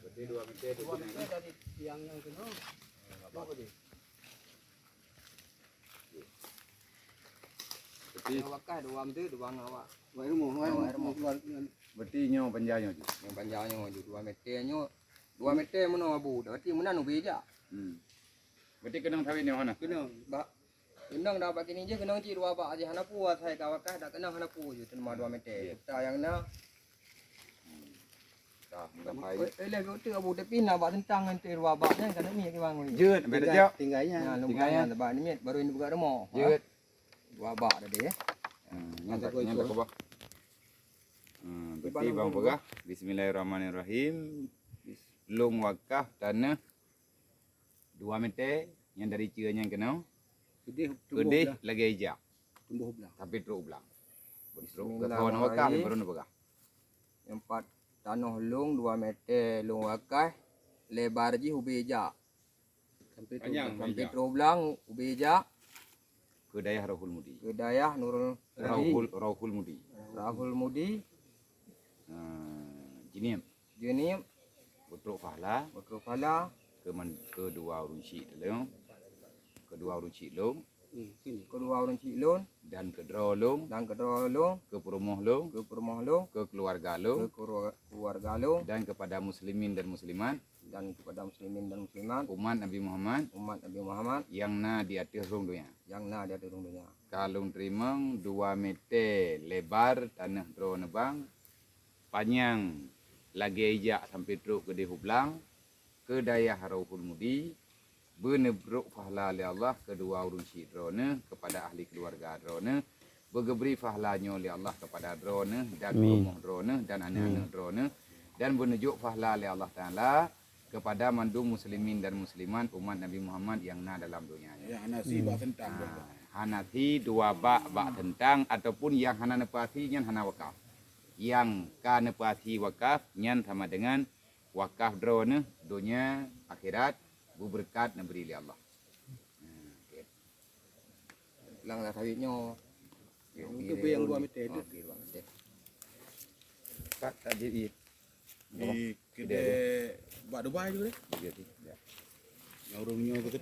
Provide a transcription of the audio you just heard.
Berarti 2 meter dari tiang yang kena. Apa dia? Berarti wakah 2 meter 2 ngawak. Berarti nyo panjangnya tu. Yang panjangnya 2 meter nyo 2 meter mana abu. Berarti mana nu beja. Berarti kenang sawit ni mana? Kenang. Ba. Kenang dah pakai ni je kenang ci 2 bak aje hana puas saya kawakah dak kenang hana pu je cuma 2 meter. Kita yang na lego tu abu tapi nak buat tentang nanti 2 bak kan kena ni ke bang ni. Jeut beda je. Tinggalnya. Tinggalnya tebak ni baru ini buka rumah. Jeut. 2 bak dah dia. Yang tak apa. Berarti bang pegah. Bismillahirrahmanirrahim. Long wakaf tanah 2 meter yang dari ciranya kena. Kedih lagi hijau. Tumbuh belang. Tapi teruk belang. Berteruk ke kawan wakaf baru nak pegah. Yang 4 tanah long 2 meter long wakaf lebar je ubi hijau. Sampai teruk belang ubi hijau. Kedayah Rahul Mudi. Kedayah Nurul Rahul Mudi. Rahul Mudi. Jinim. Betruk Fahla. Kedua urun Cik Long. Kedua urun Cik Long. Dan kedua Long. Ke Perumoh Long. Ke keluarga Long. Dan kepada muslimin dan muslimat. Umat Nabi Muhammad. Yang na di atas rungdunya. Kalau terima 2 meter lebar tanah dro nebang. Panjang lagi ijak sampai teruk ke dihublang. Kedayah Rahul Mudi. Benebruk fahla oleh Allah kedua urun syidrona kepada ahli keluarga drona. Bergeberi fahlanya oleh Allah kepada drona dan rumah drona dan anak-anak drona. Dan benejuk fahla oleh Allah Ta'ala kepada mandum muslimin dan muslimat umat Nabi Muhammad yang na dalam dunia. Ya, hanasi bak tentang. Hanati 2 bak tentang ataupun yang hana nepati nyan hana wakaf. Yang ka nepati wakaf nyan sama dengan wakaf drone dunia akhirat berberkat neberi oleh Allah. Okey. Langlah sawitnya. Itu yang 2 meter tu. Kat tadi di kedai Bak Dubai tu deh. Yang rumahnya tu